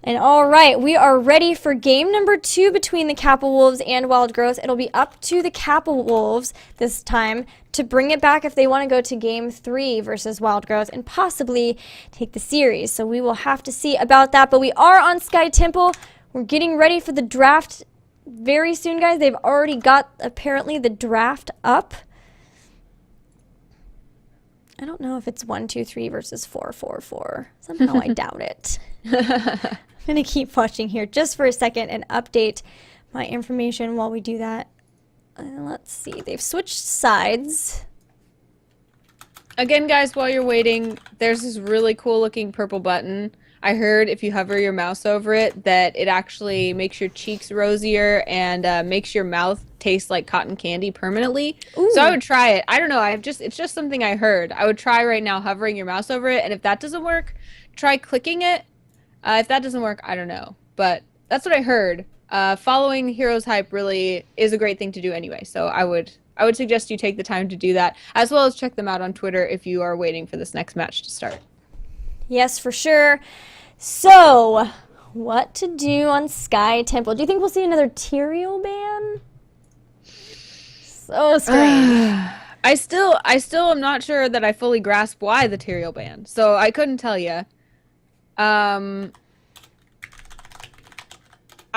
And all right, we are ready for game number 2 between the Kappa Wolves and Wild Growth. It'll be up to the Kappa Wolves this time to bring it back if they want to go to game 3 versus Wild Growth and possibly take the series. So we will have to see about that. But we are on Sky Temple. We're getting ready for the draft very soon, guys. They've already got, apparently, the draft up. I don't know if it's 1, 2, 3 versus 4, 4, 4. Somehow I doubt it. I'm going to keep watching here just for a second and update my information while we do that. Let's see. They've switched sides. Again, guys, while you're waiting, there's this really cool looking purple button. I heard if you hover your mouse over it that it actually makes your cheeks rosier and makes your mouth taste like cotton candy permanently. Ooh. So I would try it. I don't know. It's just something I heard. I would try right now hovering your mouse over it, and if that doesn't work, try clicking it. If that doesn't work, I don't know. But that's what I heard. Following HeroesHype really is a great thing to do anyway. So I would suggest you take the time to do that, as well as check them out on Twitter if you are waiting for this next match to start. Yes, for sure. So, what to do on Sky Temple? Do you think we'll see another Tyrael ban? So strange. I still am not sure that I fully grasp why the Tyrael ban. So I couldn't tell you. I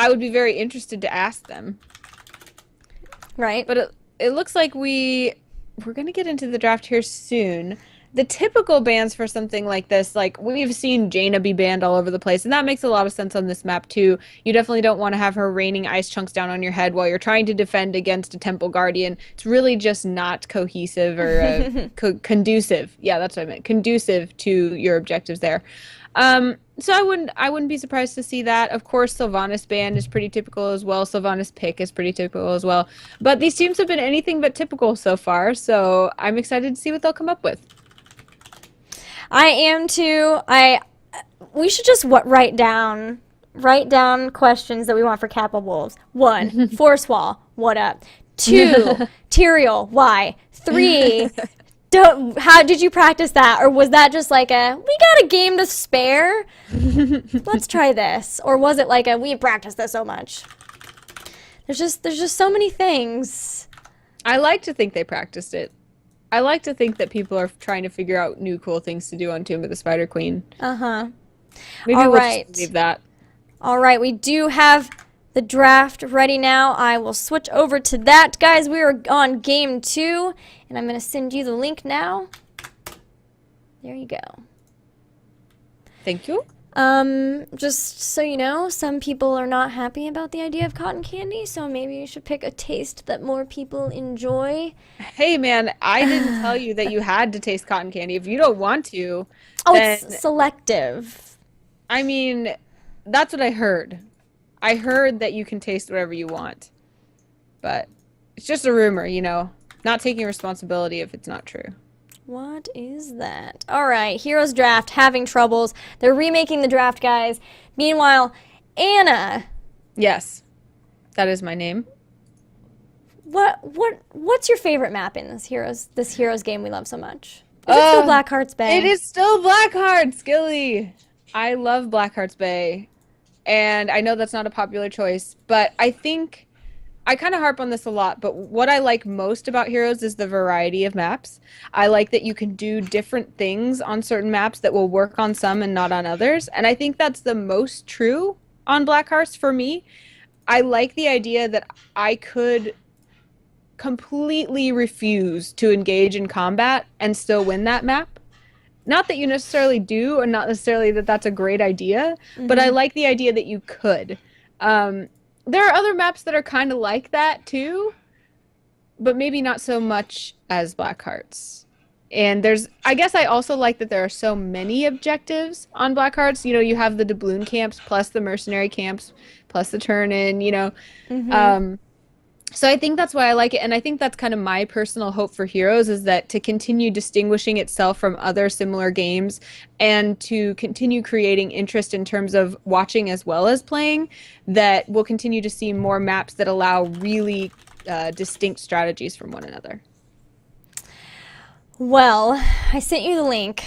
would be very interested to ask them. Right. But it looks like we're going to get into the draft here soon. The typical bans for something like this, like we've seen Jaina be banned all over the place, and that makes a lot of sense on this map too. You definitely don't want to have her raining ice chunks down on your head while you're trying to defend against a Temple Guardian. It's really just not cohesive or conducive. Yeah, that's what I meant. Conducive to your objectives there. So I wouldn't be surprised to see that. Of course, Sylvanas ban is pretty typical as well. Sylvanas pick is pretty typical as well. But these teams have been anything but typical so far, so I'm excited to see what they'll come up with. I am too. We should just write down questions that we want for Kappa Wolves. 1, Force Wall, what up? 2, Tyrael, why? 3, how did you practice that? Or was that just like we got a game to spare? Let's try this. Or was it like we practiced this so much? There's just so many things. I like to think they practiced it. I like to think that people are trying to figure out new cool things to do on Tomb of the Spider Queen. Uh-huh. Maybe All we'll right. just leave that. All right, we do have the draft ready now. I will switch over to that. Guys, we are on game 2, and I'm going to send you the link now. There you go. Thank you. Just so you know, some people are not happy about the idea of cotton candy, so maybe you should pick a taste that more people enjoy. Hey, man, I didn't tell you that you had to taste cotton candy. If you don't want to, Oh, then, it's selective. I mean, that's what I heard. I heard that you can taste whatever you want. But it's just a rumor, you know, not taking responsibility if it's not true. What is that? All right, Heroes Draft having troubles. They're remaking the draft, guys. Meanwhile, Anna. Yes, that is my name. What's your favorite map in this Heroes game we love so much? Is it still Blackheart's Bay? It is still Blackheart, Skilly. I love Blackheart's Bay, and I know that's not a popular choice, but I think I kind of harp on this a lot, but what I like most about Heroes is the variety of maps. I like that you can do different things on certain maps that will work on some and not on others, and I think that's the most true on Blackhearts for me. I like the idea that I could completely refuse to engage in combat and still win that map. Not that you necessarily do, and not necessarily that that's a great idea, but I like the idea that you could. There are other maps that are kind of like that too, but maybe not so much as Blackhearts. And I guess I also like that there are so many objectives on Blackhearts. You know, you have the doubloon camps, plus the mercenary camps, plus the turn-in, you know. So I think that's why I like it, and I think that's kind of my personal hope for Heroes, is that to continue distinguishing itself from other similar games and to continue creating interest in terms of watching as well as playing, that we'll continue to see more maps that allow really distinct strategies from one another. Well, I sent you the link,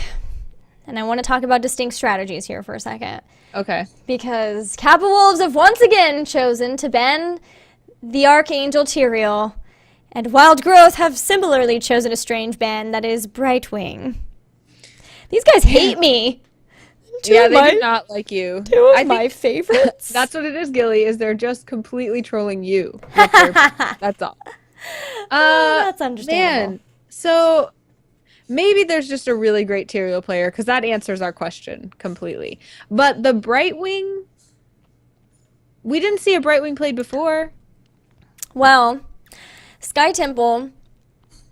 and I want to talk about distinct strategies here for a second. Okay. because Kappa Wolves have once again chosen to ban the Archangel Tyrael, and Wild Growth have similarly chosen a strange ban that is Brightwing. These guys hate me. Yeah, they do not like you. Two I of think my favorites. that's what it is, Gilly, is they're just completely trolling you with their that's all. That's understandable. Man. So maybe there's just a really great Tyrael player because that answers our question completely. But the Brightwing, we didn't see a Brightwing played before. Well, Sky Temple,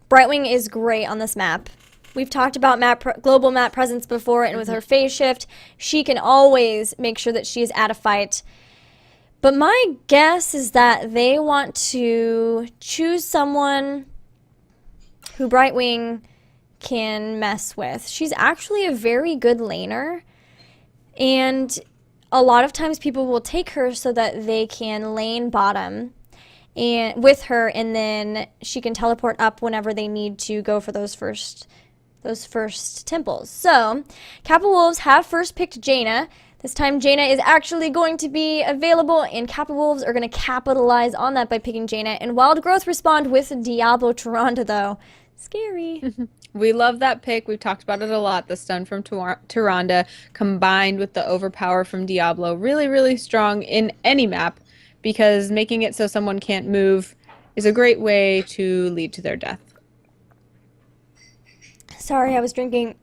Brightwing is great on this map. We've talked about global map presence before, and with her phase shift, she can always make sure that she is at a fight. But my guess is that they want to choose someone who Brightwing can mess with. She's actually a very good laner, and a lot of times people will take her so that they can lane bottom and with her, and then she can teleport up whenever they need to go for those first temples. So Kappa Wolves have first picked Jaina. This time Jaina is actually going to be available, and Kappa Wolves are going to capitalize on that by picking Jaina. And Wild Growth respond with Diablo Tyrande, though. Scary. We love that pick. We've talked about it a lot. The stun from Tyrande combined with the overpower from Diablo. Really, really strong in any map because making it so someone can't move is a great way to lead to their death. Sorry, I was drinking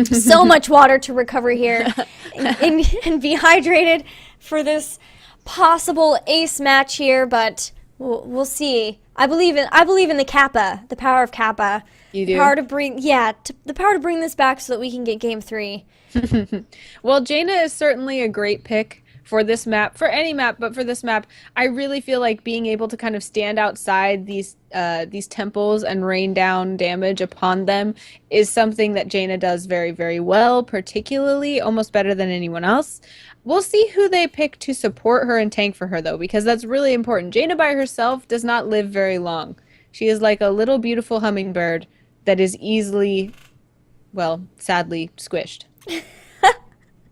so much water to recover here and be hydrated for this possible ace match here, but we'll see. I believe in the Kappa, the power of Kappa. You do? The power to bring this back so that we can get game 3. Well, Jaina is certainly a great pick for this map, for any map, but for this map, I really feel like being able to kind of stand outside these temples and rain down damage upon them is something that Jaina does very, very well, particularly almost better than anyone else. We'll see who they pick to support her and tank for her, though, because that's really important. Jaina by herself does not live very long. She is like a little beautiful hummingbird that is easily, well, sadly, squished.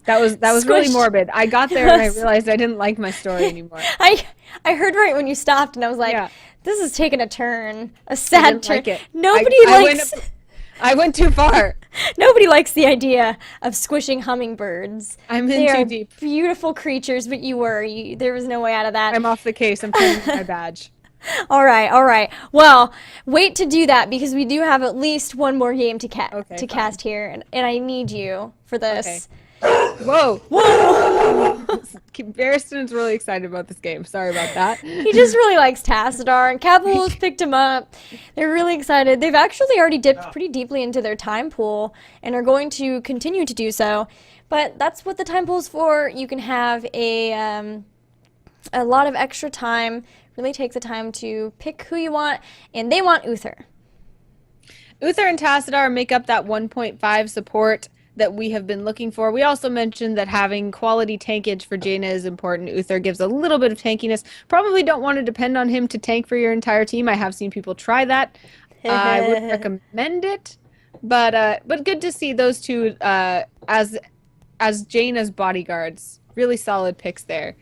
That was really morbid. I got there and I realized I didn't like my story anymore. I heard right when you stopped, and I was like, yeah. This is taking a turn, a sad turn. Like it. Nobody likes. I went too far. Nobody likes the idea of squishing hummingbirds. I'm in too deep. Beautiful creatures, but there was no way out of that. I'm off the case. I'm turning my badge. All right. Well, wait to do that because we do have at least one more game to cast here, and I need you for this. Okay. Whoa! Barriston's really excited about this game. Sorry about that. He just really likes Tassadar, and Kappa Wolves picked him up. They're really excited. They've actually already dipped pretty deeply into their time pool and are going to continue to do so. But that's what the time pool's for. You can have a lot of extra time. Really take the time to pick who you want, and they want Uther. Uther and Tassadar make up that 1.5 support that we have been looking for. We also mentioned that having quality tankage for Jaina is important. Uther gives a little bit of tankiness. Probably don't want to depend on him to tank for your entire team. I have seen people try that. I would recommend it, but good to see those two as Jaina's bodyguards. Really solid picks there.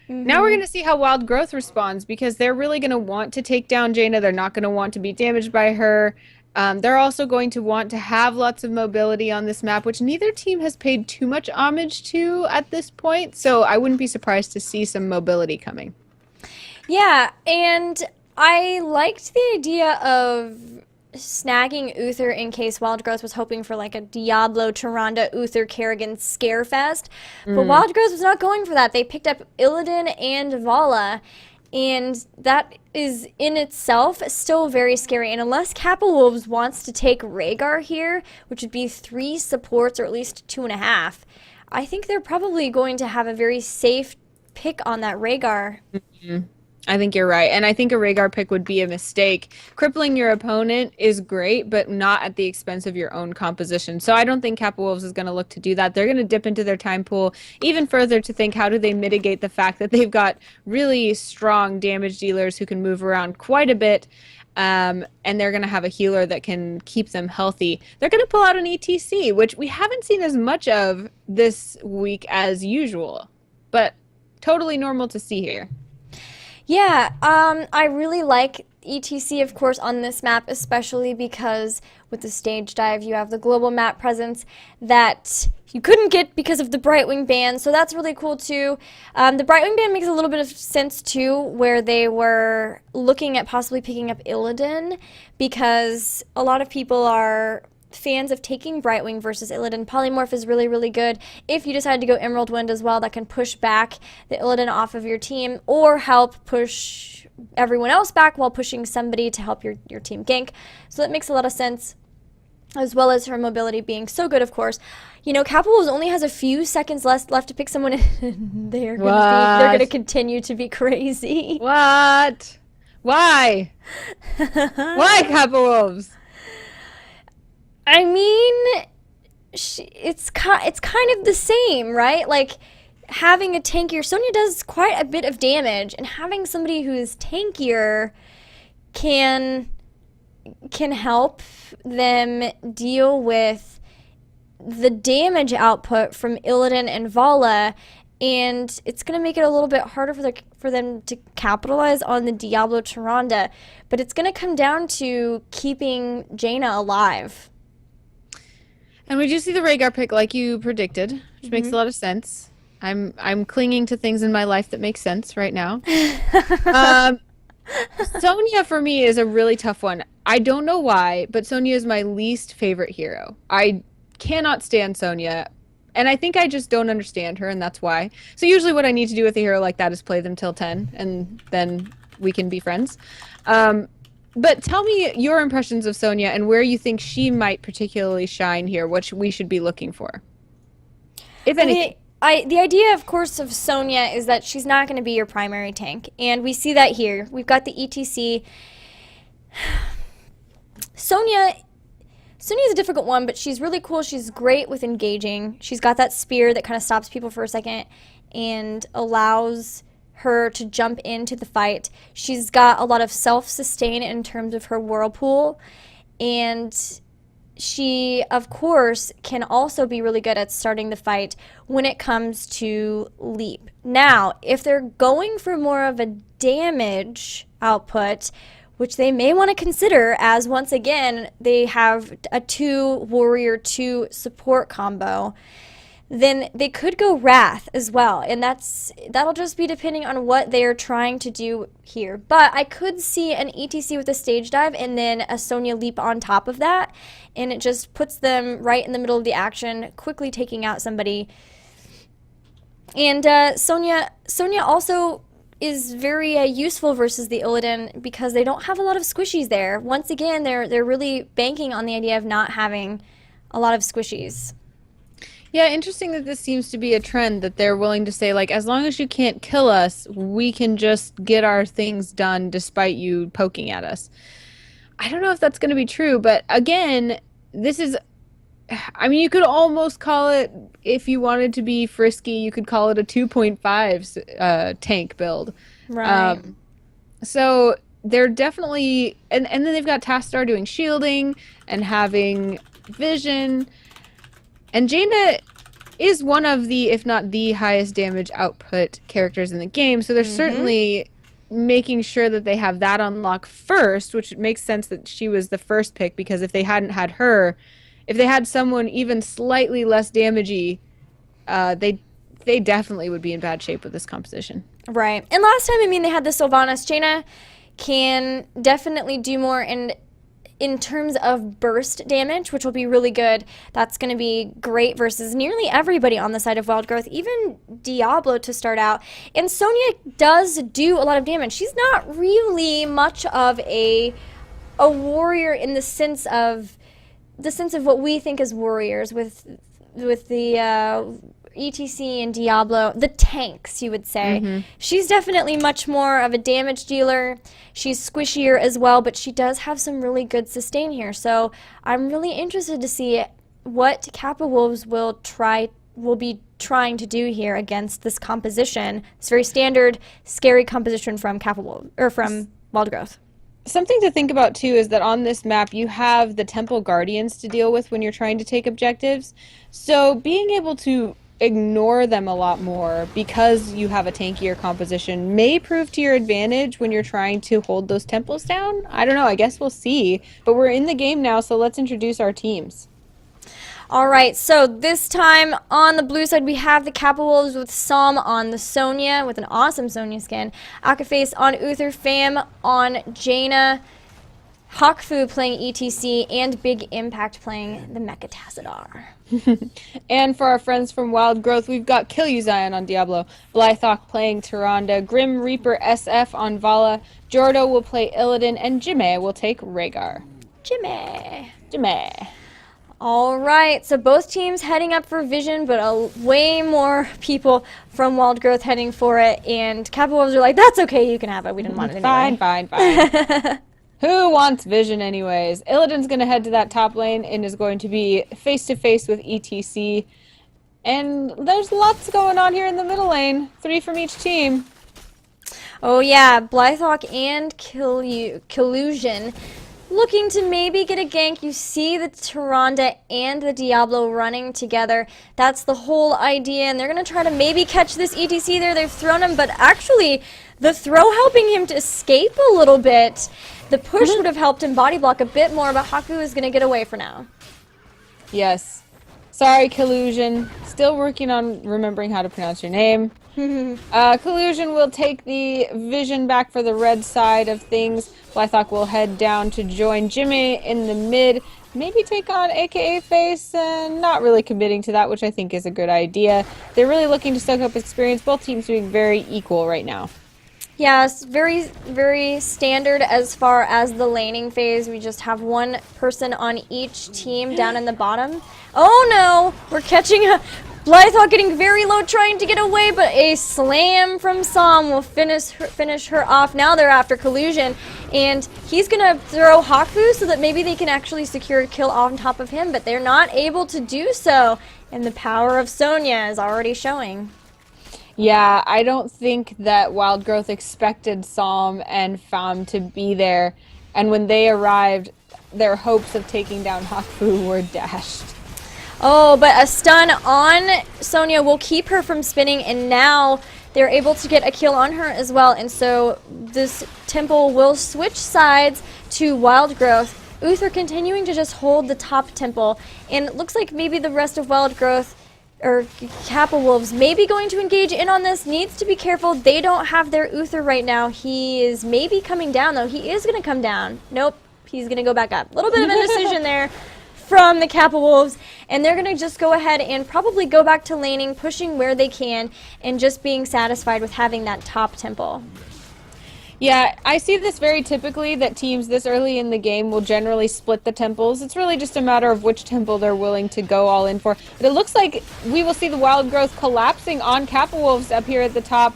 Mm-hmm. Now we're going to see how Wild Growth responds because they're really going to want to take down Jaina. They're not going to want to be damaged by her. They're also going to want to have lots of mobility on this map, which neither team has paid too much homage to at this point, so I wouldn't be surprised to see some mobility coming. Yeah, and I liked the idea of snagging Uther in case Wild Growth was hoping for like a Diablo, Tyrande, Uther, Kerrigan scarefest, but Wild Growth was not going for that. They picked up Illidan and Vala, and that is in itself still very scary. And unless Kappa Wolves wants to take Rhaegar here, which would be 3 supports or at least 2.5, I think they're probably going to have a very safe pick on that Rhaegar. Mm-hmm. I think you're right. And I think a Rhaegar pick would be a mistake. Crippling your opponent is great, but not at the expense of your own composition. So I don't think Kappa Wolves is going to look to do that. They're going to dip into their time pool even further to think how do they mitigate the fact that they've got really strong damage dealers who can move around quite a bit. and they're going to have a healer that can keep them healthy. They're going to pull out an ETC, which we haven't seen as much of this week as usual, but totally normal to see here. Yeah, I really like ETC, of course, on this map, especially because with the stage dive, you have the global map presence that you couldn't get because of the Brightwing ban, so that's really cool too. The Brightwing ban makes a little bit of sense too, where they were looking at possibly picking up Illidan, because a lot of people are fans of taking Brightwing versus Illidan. Polymorph is really, really good. If you decide to go Emerald Wind as well, that can push back the Illidan off of your team or help push everyone else back while pushing somebody to help your team gank. So that makes a lot of sense, as well as her mobility being so good, of course. You know, Kappa Wolves only has a few seconds left to pick someone, and they're gonna continue to be crazy. What? Why? Why Kappa Wolves? I mean, it's kind of the same, right? Like, having a tankier, Sonya does quite a bit of damage, and having somebody who's tankier can help them deal with the damage output from Illidan and Vala, and it's going to make it a little bit harder for them to capitalize on the Diablo Tyrande, but it's going to come down to keeping Jaina alive. And we do see the Rhaegar pick like you predicted, which makes a lot of sense. I'm clinging to things in my life that make sense right now. Sonya for me is a really tough one. I don't know why, but Sonya is my least favorite hero. I cannot stand Sonya, and I think I just don't understand her, and that's why. So usually what I need to do with a hero like that is play them till 10, and then we can be friends. But tell me your impressions of Sonya and where you think she might particularly shine here, what we should be looking for, if anything. The idea, of course, of Sonya is that she's not going to be your primary tank, and we see that here. We've got the ETC. Sonya's a difficult one, but she's really cool. She's great with engaging. She's got that spear that kind of stops people for a second and allows her to jump into the fight. She's got a lot of self-sustain in terms of her whirlpool, and she, of course, can also be really good at starting the fight when it comes to leap. Now, if they're going for more of a damage output, which they may want to consider, as once again they have a 2 warrior 2 support combo, then they could go Wrath as well, and that'll just be depending on what they are trying to do here. But I could see an ETC with a stage dive and then a Sonya leap on top of that, and it just puts them right in the middle of the action, quickly taking out somebody. And Sonya also is very useful versus the Illidan because they don't have a lot of squishies there. Once again, they're really banking on the idea of not having a lot of squishies. Yeah, interesting that this seems to be a trend, that they're willing to say, like, as long as you can't kill us, we can just get our things done despite you poking at us. I don't know if that's going to be true, but again, this is, I mean, you could almost call it, if you wanted to be frisky, you could call it a 2.5 tank build. Right. So they're definitely, and then they've got Tastar doing shielding and having vision. And Jaina is one of the, if not the highest damage output characters in the game, so they're certainly making sure that they have that unlock first, which makes sense that she was the first pick, because if they hadn't had her, if they had someone even slightly less damagey, they definitely would be in bad shape with this composition. Right. And last time, I mean, they had the Sylvanas. Jaina can definitely do more in terms of burst damage, which will be really good. That's going to be great versus nearly everybody on the side of Wild Growth, even Diablo to start out. And Sonya does do a lot of damage. She's not really much of a warrior in the sense of what we think as warriors with the ETC and Diablo, the tanks, you would say. She's definitely much more of a damage dealer. She's squishier as well, but she does have some really good sustain here. So I'm really interested to see what Kappa Wolves will be trying to do here against this composition. It's very standard, scary composition from Kappa Wolves, or from Wild Growth. Something to think about too is that on this map you have the Temple Guardians to deal with when you're trying to take objectives. So being able to ignore them a lot more because you have a tankier composition may prove to your advantage when you're trying to hold those temples down. I don't know, I guess we'll see. But we're in the game now, so let's introduce our teams. All right, so this time on the blue side, we have the Kappa Wolves with Psalm on the Sonya with an awesome Sonya skin. Akaface on Uther, Fam on Jaina, Hawkfu playing ETC, and Big Impact playing the Mecha Tassadar. And for our friends from Wild Growth, we've got Kill You Zion on Diablo, Blythawk playing Tyrande, Grim Reaper SF on Vala, Jordo will play Illidan, and Jimmy will take Rhaegar. Jimmy. All right, so both teams heading up for Vision, but way more people from Wild Growth heading for it. And Kappa Wolves are like, that's okay, you can have it. We didn't want it anyway. Fine. Who wants Vision anyways? Illidan's going to head to that top lane and is going to be face-to-face with ETC. And there's lots going on here in the middle lane. 3 from each team. Oh yeah, Blythawk and Collusion looking to maybe get a gank. You see the Tyrande and the Diablo running together. That's the whole idea, and they're going to try to maybe catch this ETC there. They've thrown him, but actually the throw helping him to escape a little bit. The push would have helped him body block a bit more, but Haku is going to get away for now. Yes. Sorry, Collusion. Still working on remembering how to pronounce your name. Collusion will take the Vision back for the red side of things. Blythawk will head down to join Jimmy in the mid. Maybe take on AKA Face, and not really committing to that, which I think is a good idea. They're really looking to soak up experience. Both teams being very equal right now. Yes, very, very standard as far as the laning phase. We just have one person on each team down in the bottom. Oh no, we're catching a Blythawk getting very low trying to get away, but a slam from Psalm will finish her off. Now they're after Collusion, and he's going to throw Hawkfu so that maybe they can actually secure a kill on top of him, but they're not able to do so, and the power of Sonya is already showing. Yeah, I don't think that Wild Growth expected Psalm and Fam to be there, and when they arrived, their hopes of taking down Hawkfu were dashed. Oh, but a stun on Sonya will keep her from spinning, and now they're able to get a kill on her as well, and so this temple will switch sides to Wild Growth. Uther continuing to just hold the top temple, and it looks like maybe the rest of Wild Growth or Kappa Wolves may be going to engage in on this. Needs to be careful. They don't have their Uther right now. He is maybe coming down, though. He is going to come down. Nope, he's going to go back up. A little bit of indecision there from the Kappa Wolves, and they're going to just go ahead and probably go back to laning, pushing where they can, and just being satisfied with having that top temple. Yeah, I see this very typically, that teams this early in the game will generally split the temples. It's really just a matter of which temple they're willing to go all in for. But it looks like we will see the Wild Growth collapsing on Kappa Wolves up here at the top,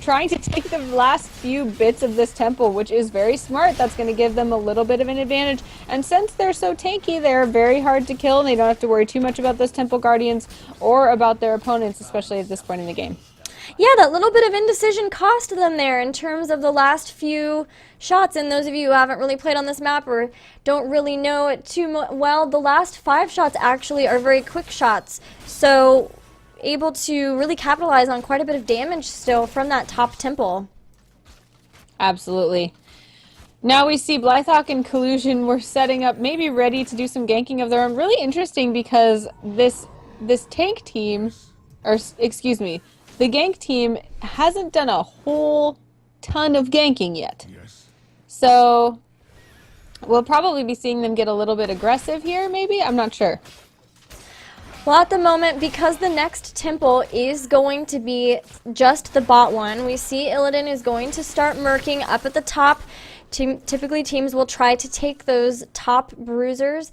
trying to take the last few bits of this temple, which is very smart. That's going to give them a little bit of an advantage. And since they're so tanky, they're very hard to kill, and they don't have to worry too much about those Temple Guardians or about their opponents, especially at this point in the game. Yeah, that little bit of indecision cost them there in terms of the last few shots. And those of you who haven't really played on this map or don't really know it too well, the last 5 shots actually are very quick shots. So able to really capitalize on quite a bit of damage still from that top temple. Absolutely. Now we see Blythawk and Collusion were setting up, maybe ready to do some ganking of their own. Really interesting because this tank team, or excuse me, the gank team hasn't done a whole ton of ganking yet. Yes. So we'll probably be seeing them get a little bit aggressive here, maybe? I'm not sure. Well, at the moment, because the next temple is going to be just the bot one, we see Illidan is going to start murking up at the top. Typically, teams will try to take those top bruisers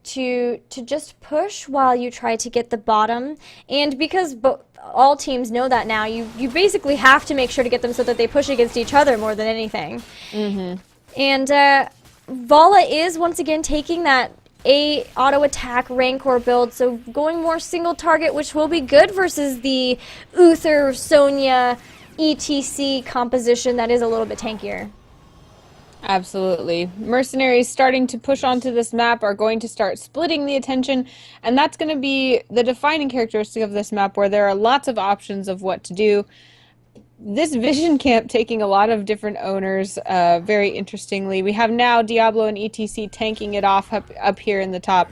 to just push while you try to get the bottom. And because all teams know that now, you basically have to make sure to get them so that they push against each other more than anything. Mm-hmm. And Vala is once again taking that auto attack Rancor build, so going more single target, which will be good versus the Uther, Sonya, ETC composition that is a little bit tankier. Absolutely. Mercenaries starting to push onto this map are going to start splitting the attention, and that's going to be the defining characteristic of this map, where there are lots of options of what to do. This vision camp taking a lot of different owners, very interestingly. We have now Diablo and ETC tanking it off up here in the top.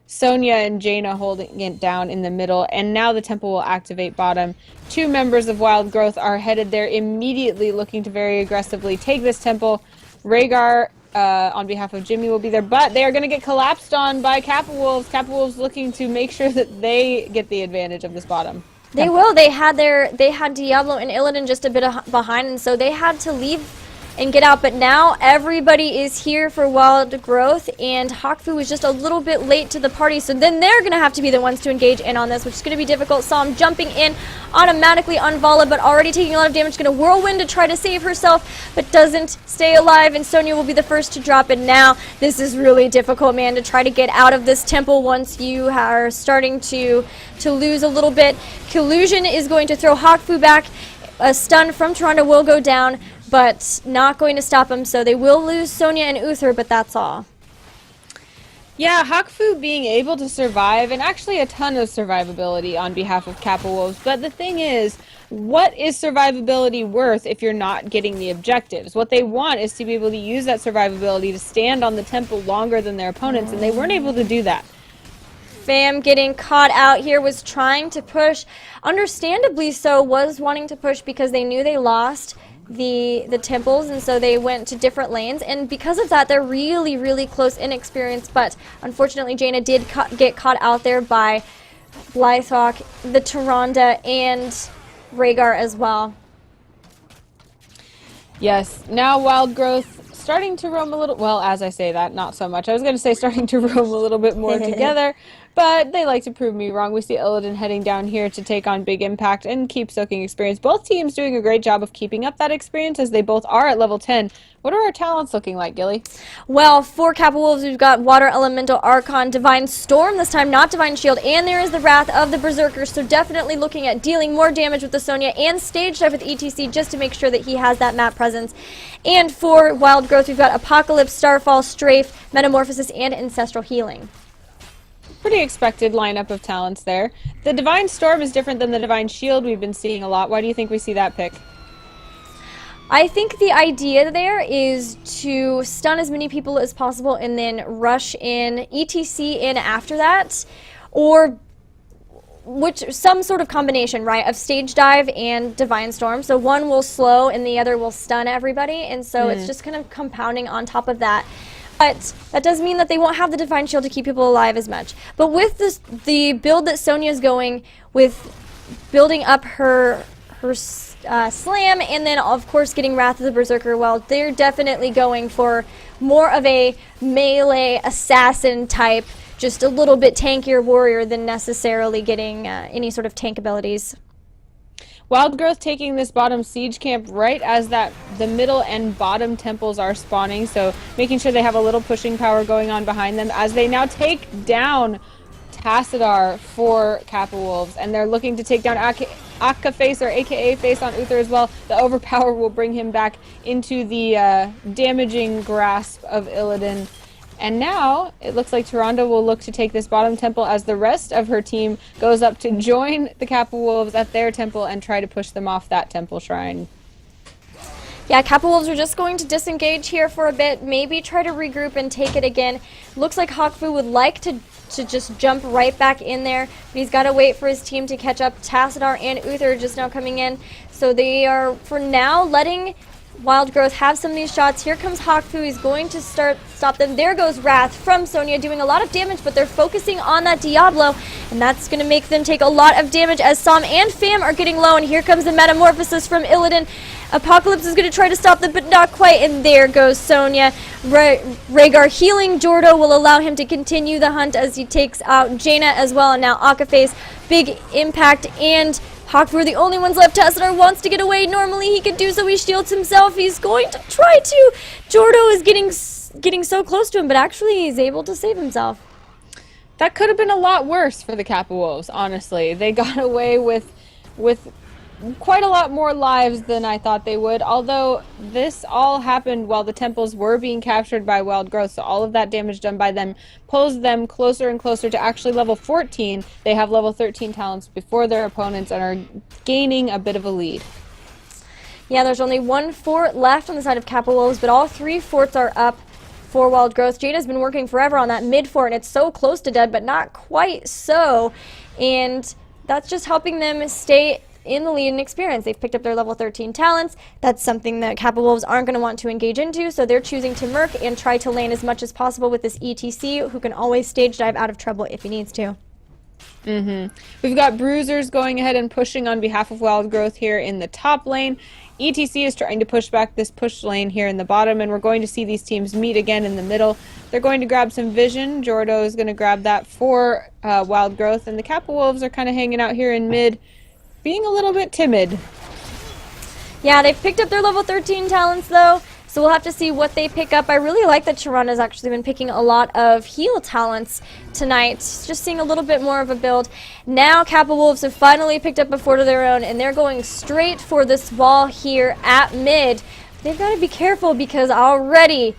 Sonya and Jaina holding it down in the middle, and now the temple will activate bottom. Two members of Wild Growth are headed there immediately, looking to very aggressively take this temple. Rhaegar, on behalf of Jimmy, will be there, but they are going to get collapsed on by Kappa Wolves. Kappa Wolves looking to make sure that they get the advantage of this bottom. They will. They had Diablo and Illidan just a bit behind, and so they had to leave and get out. But now everybody is here for Wild Growth, and Hakfu was just a little bit late to the party, so then they're going to have to be the ones to engage in on this, which is going to be difficult. Saw him jumping in automatically on Vala, but already taking a lot of damage. Going to whirlwind to try to save herself, but doesn't stay alive, and Sonya will be the first to drop it now. This is really difficult, man, to try to get out of this temple once you are starting to lose a little bit. Collusion is going to throw Hakfu back. A stun from Toronto will go down, but not going to stop him, so they will lose Sonya and Uther, but that's all. Yeah, Hakfu being able to survive, and actually a ton of survivability on behalf of Kappa Wolves, but the thing is, what is survivability worth if you're not getting the objectives? What they want is to be able to use that survivability to stand on the temple longer than their opponents, and they weren't able to do that. Fam getting caught out here, was trying to push, understandably so, was wanting to push because they knew they lost the temples, and so they went to different lanes, and because of that they're really close in experience. But unfortunately Jaina did get caught out there by Blythehawk, the Tyrande, and Rhaegar as well. Yes, now Wild Growth starting to roam a little, well, as I say that, not so much. I was going to say starting to roam a little bit more together, but they like to prove me wrong. We see Illidan heading down here to take on Big Impact and keep soaking experience. Both teams doing a great job of keeping up that experience, as they both are at level 10. What are our talents looking like, Gilly? Well, for Kappa Wolves, we've got Water Elemental, Archon, Divine Storm this time, not Divine Shield, and there is the Wrath of the Berserker, so definitely looking at dealing more damage with the Sonya and Stage Dive with ETC just to make sure that he has that map presence. And for Wild Growth, we've got Apocalypse, Starfall, Strafe, Metamorphosis, and Ancestral Healing. Pretty expected lineup of talents there. The Divine Storm is different than the Divine Shield we've been seeing a lot. Why do you think we see that pick? I think the idea there is to stun as many people as possible and then rush in ETC in after that, or some sort of combination, right, of Stage Dive and Divine Storm. So one will slow and the other will stun everybody, and so it's just kind of compounding on top of that. But that does mean that they won't have the Divine Shield to keep people alive as much. But with the build that Sonya's going with, building up her slam, and then of course getting Wrath of the Berserker, well, they're definitely going for more of a melee assassin type, just a little bit tankier warrior than necessarily getting any sort of tank abilities. Wild Growth taking this bottom siege camp right as the middle and bottom temples are spawning, so making sure they have a little pushing power going on behind them as they now take down Tassadar for Kappa Wolves, and they're looking to take down Akka Face, or AKA Face, on Uther as well. The overpower will bring him back into the damaging grasp of Illidan. And now it looks like Tyrande will look to take this bottom temple as the rest of her team goes up to join the Kappa Wolves at their temple and try to push them off that temple shrine. Yeah, Kappa Wolves are just going to disengage here for a bit, maybe try to regroup and take it again. Looks like Hakfu would like to just jump right back in there, but he's got to wait for his team to catch up. Tassadar and Uther just now coming in, so they are, for now, letting Wild Growth have some of these shots. Here comes Hakfu. He's going to stop them. There goes Wrath from Sonya, doing a lot of damage, but they're focusing on that Diablo, and that's going to make them take a lot of damage as Sam and Fam are getting low, and here comes the Metamorphosis from Illidan. Apocalypse is going to try to stop them, but not quite, and there goes Sonya. Rhaegar healing Jordo will allow him to continue the hunt as he takes out Jaina as well, and now Akaface, Big Impact, and Hakfu are the only ones left. Tassadar wants to get away. Normally he could do so. He shields himself. He's going to try to. Jordo is getting so close to him, but actually he's able to save himself. That could have been a lot worse for the Kappa Wolves, honestly. They got away with quite a lot more lives than I thought they would, although this all happened while the temples were being captured by wild growth, so all of that damage done by them pulls them closer and closer to actually level 14. They have level 13 talents before their opponents and are gaining a bit of a lead. Yeah, there's only one fort left on the side of Kappa Wolves, but all 3 forts are up for wild growth. Jaina's been working forever on that mid fort, and it's so close to dead, but not quite so, and that's just helping them stay in the lead and experience. They've picked up their level 13 talents. That's something that Kappa Wolves aren't going to want to engage into, so they're choosing to merc and try to lane as much as possible with this ETC, who can always stage dive out of trouble if he needs to. We've got Bruisers going ahead and pushing on behalf of Wild Growth here in the top lane. ETC is trying to push back this push lane here in the bottom, and we're going to see these teams meet again in the middle. They're going to grab some vision. Jordo is going to grab that for Wild Growth, and the Kappa Wolves are kind of hanging out here in mid, being a little bit timid. Yeah, they've picked up their level 13 talents though, so we'll have to see what they pick up. I really like that Sharana's actually been picking a lot of heal talents tonight, just seeing a little bit more of a build. Now Kappa Wolves have finally picked up a fort of their own, and they're going straight for this wall here at mid. They've got to be careful because already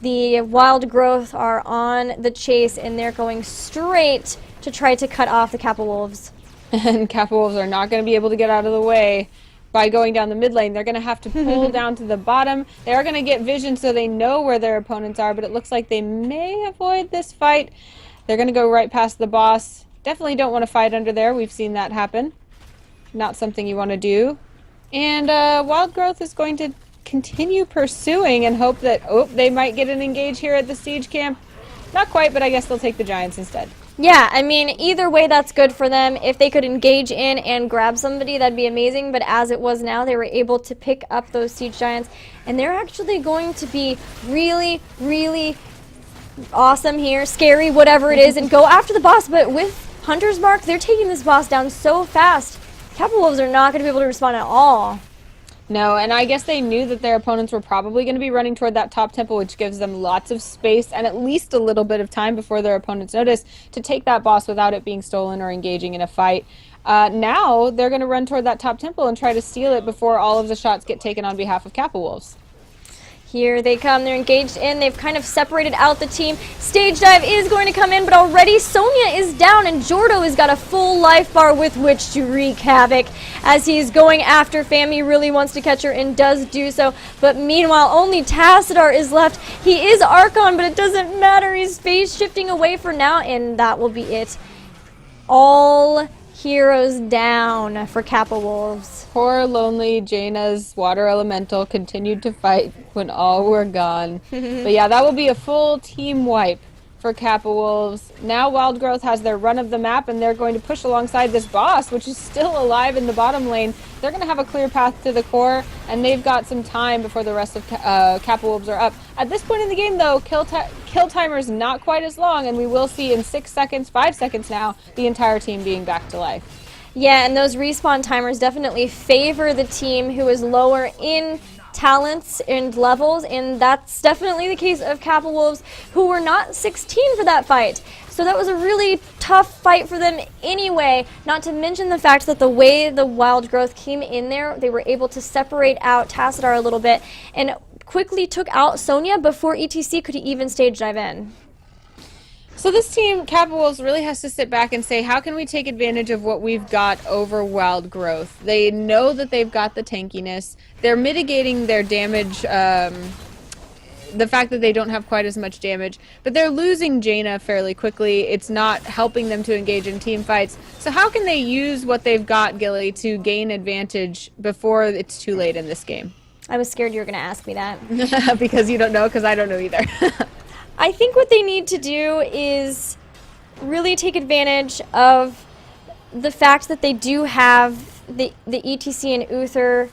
the Wild Growth are on the chase, and they're going straight to try to cut off the Kappa Wolves. And Kappa Wolves are not going to be able to get out of the way by going down the mid lane. They're going to have to pull down to the bottom. They are going to get vision so they know where their opponents are, but it looks like they may avoid this fight. They're going to go right past the boss. Definitely don't want to fight under there. We've seen that happen. Not something you want to do. And Wild Growth is going to continue pursuing and hope that, they might get an engage here at the siege camp. Not quite, but I guess they'll take the Giants instead. Yeah, I mean, either way, that's good for them. If they could engage in and grab somebody, that'd be amazing. But as it was now, they were able to pick up those siege giants. And they're actually going to be really, really awesome here, scary, whatever it is, and go after the boss. But with Hunter's Mark, they're taking this boss down so fast. Kappa Wolves are not going to be able to respond at all. No, and I guess they knew that their opponents were probably going to be running toward that top temple, which gives them lots of space and at least a little bit of time before their opponents notice to take that boss without it being stolen or engaging in a fight. Now they're going to run toward that top temple and try to steal it before all of the shots get taken on behalf of Kappa Wolves. Here they come. They're engaged in. They've kind of separated out the team. Stage dive is going to come in, but already Sonya is down, and Jordo has got a full life bar with which to wreak havoc as he's going after Fam. He really wants to catch her and does do so. But meanwhile, only Tassadar is left. He is Archon, but it doesn't matter. He's phase shifting away for now, and that will be it. All heroes down for Kappa Wolves. Poor lonely Jaina's water elemental continued to fight when all were gone. But yeah, that will be a full team wipe for Kappa Wolves. Now Wild Growth has their run of the map, and they're going to push alongside this boss, which is still alive in the bottom lane. They're going to have a clear path to the core, and they've got some time before the rest of Kappa Wolves are up. At this point in the game, though, kill timer is not quite as long, and we will see in 6 seconds, 5 seconds now, the entire team being back to life. Yeah, and those respawn timers definitely favor the team who is lower in talents and levels, and that's definitely the case of Kappa Wolves, who were not 16 for that fight. So that was a really tough fight for them anyway, not to mention the fact that the way the Wild Growth came in there, they were able to separate out Tassadar a little bit and quickly took out Sonya before ETC could even stage dive in. So this team, Kappa Wolves, really has to sit back and say, how can we take advantage of what we've got over Wild Growth? They know that they've got the tankiness. They're mitigating their damage, the fact that they don't have quite as much damage, but they're losing Jaina fairly quickly. It's not helping them to engage in team fights. So how can they use what they've got, Gilly, to gain advantage before it's too late in this game? I was scared you were going to ask me that. Because you don't know, because I don't know either. I think what they need to do is really take advantage of the fact that they do have the ETC and Uther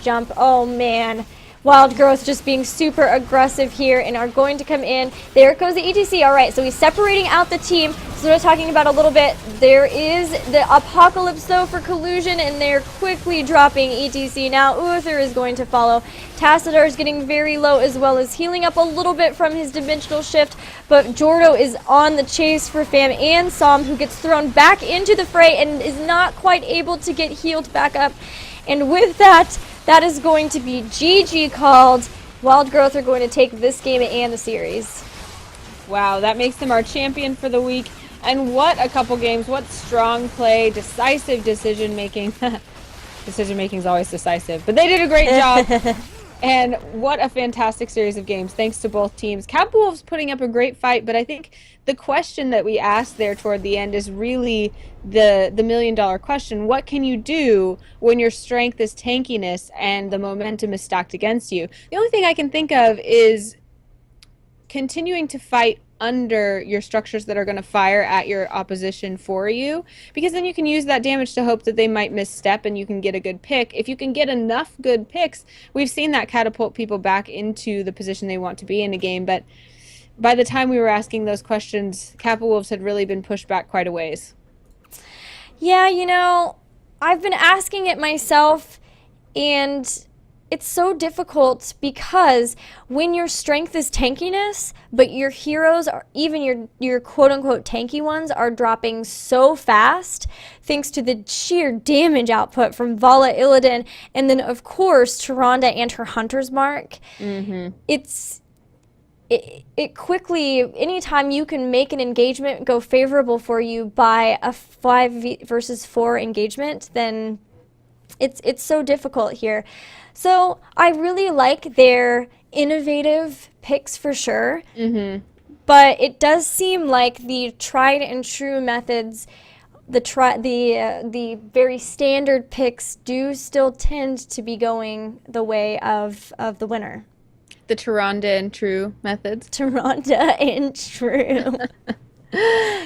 jump. Oh man, Wild Growth just being super aggressive here and are going to come in. There goes the ETC. All right, so he's separating out the team. So we're talking about a little bit. There is the Apocalypse, though, for Collusion, and they're quickly dropping ETC. Now Uther is going to follow. Tassadar is getting very low, as well as healing up a little bit from his dimensional shift. But Jordo is on the chase for Fam and Som, who gets thrown back into the fray and is not quite able to get healed back up. And with that, that is going to be GG called. Wild Growth are going to take this game and the series. Wow, that makes them our champion for the week. And what a couple games. What strong play, decisive decision making. Decision making is always decisive, but they did a great job. And what a fantastic series of games. Thanks to both teams. Kappa Wolves putting up a great fight, but I think the question that we asked there toward the end is really the million-dollar question. What can you do when your strength is tankiness and the momentum is stacked against you? The only thing I can think of is continuing to fight under your structures that are going to fire at your opposition for you, because then you can use that damage to hope that they might misstep and you can get a good pick. If you can get enough good picks, we've seen that catapult people back into the position they want to be in a game, but by the time we were asking those questions, Kappa Wolves had really been pushed back quite a ways. Yeah, you know, I've been asking it myself, and it's so difficult because when your strength is tankiness, but your heroes, are, even your quote-unquote tanky ones, are dropping so fast thanks to the sheer damage output from Vala Illidan, and then, of course, Tyrande and her Hunter's Mark. It quickly, anytime you can make an engagement go favorable for you by a 5 versus 4 engagement, then it's so difficult here. So I really like their innovative picks for sure, but it does seem like the tried and true methods, the very standard picks do still tend to be going the way of the winner. The Tyrande and True methods. Tyrande and True.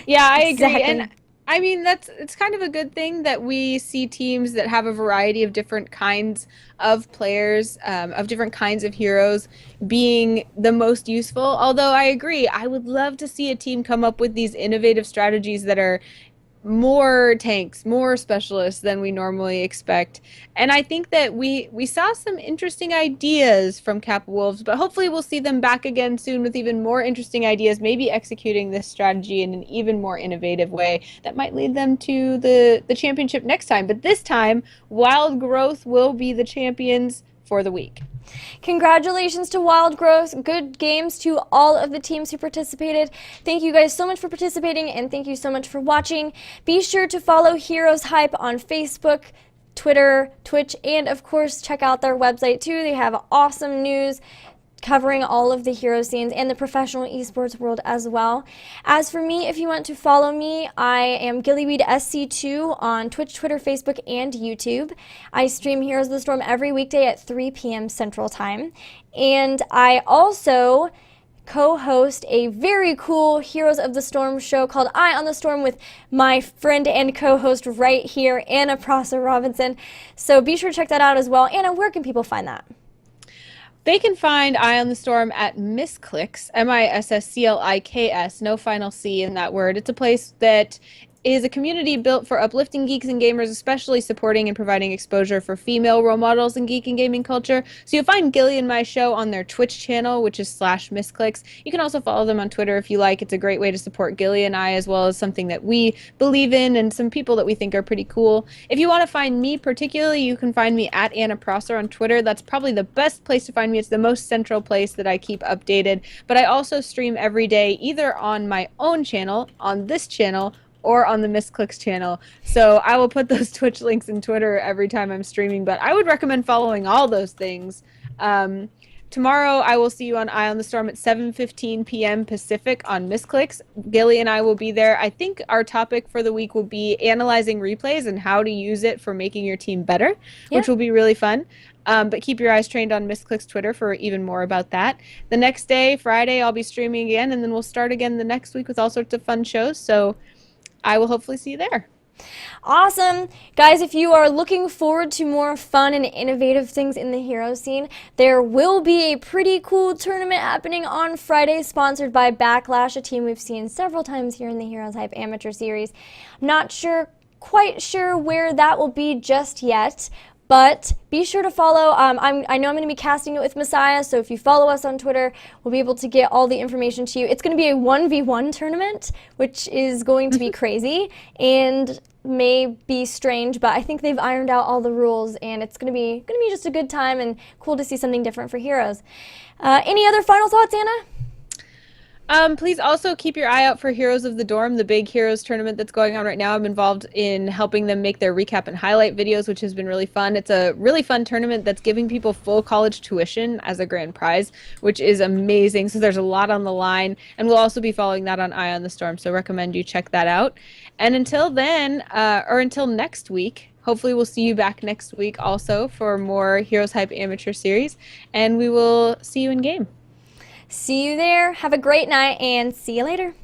Yeah, I agree. Exactly. And I mean, it's kind of a good thing that we see teams that have a variety of different kinds of players, of different kinds of heroes being the most useful. Although I agree, I would love to see a team come up with these innovative strategies that are more tanks, more specialists than we normally expect. And I think that we saw some interesting ideas from Kappa Wolves, but hopefully we'll see them back again soon with even more interesting ideas, maybe executing this strategy in an even more innovative way that might lead them to the championship next time. But this time, Wild Growth will be the champions for the week. Congratulations to Wild Growth. Good games to all of the teams who participated. Thank you guys so much for participating, and thank you so much for watching. Be sure to follow HeroesHype on Facebook, Twitter, Twitch, and of course check out their website too. They have awesome news covering all of the hero scenes and the professional esports world as well. As for me, if you want to follow me, I am GillyweedSC2 on Twitch, Twitter, Facebook, and YouTube. I stream Heroes of the Storm every weekday at 3 p.m. Central Time. And I also co-host a very cool Heroes of the Storm show called Eye on the Storm with my friend and co-host right here, Anna Prosser Robinson. So be sure to check that out as well. Anna, where can people find that? They can find Eye on the Storm at Missclicks, MISSCLIKS, no final C in that word. It's a place that is a community built for uplifting geeks and gamers, especially supporting and providing exposure for female role models in geek and gaming culture. So you'll find Gilly and my show on their Twitch channel, which is /Missclicks. You can also follow them on Twitter if you like. It's a great way to support Gilly and I, as well as something that we believe in and some people that we think are pretty cool. If you want to find me particularly, you can find me at Anna Prosser on Twitter. That's probably the best place to find me. It's the most central place that I keep updated. But I also stream every day, either on my own channel, on this channel, or on the Missclicks channel. So I will put those Twitch links in Twitter every time I'm streaming, but I would recommend following all those things. Tomorrow I will see you on Eye on the Storm at 7:15 p.m. Pacific on Missclicks. Gilly and I will be there. I think our topic for the week will be analyzing replays and how to use it for making your team better, which will be really fun. But keep your eyes trained on Missclicks Twitter for even more about that. The next day, Friday, I'll be streaming again, and then we'll start again the next week with all sorts of fun shows. So I will hopefully see you there. Awesome. Guys, if you are looking forward to more fun and innovative things in the hero scene, there will be a pretty cool tournament happening on Friday sponsored by Backlash, a team we've seen several times here in the Heroes Hype Amateur Series. Not quite sure where that will be just yet, but be sure to follow. I know I'm going to be casting it with Messiah, so if you follow us on Twitter, we'll be able to get all the information to you. It's going to be a 1v1 tournament, which is going to be crazy and may be strange, but I think they've ironed out all the rules, and it's going to be just a good time and cool to see something different for Heroes. Any other final thoughts, Anna? Please also keep your eye out for Heroes of the Dorm, the big Heroes tournament that's going on right now. I'm involved in helping them make their recap and highlight videos, which has been really fun. It's a really fun tournament that's giving people full college tuition as a grand prize, which is amazing. So there's a lot on the line, and we'll also be following that on Eye on the Storm, so recommend you check that out. And until then, or until next week, hopefully we'll see you back next week also for more Heroes Hype Amateur Series, and we will see you in game. See you there. Have a great night, and see you later.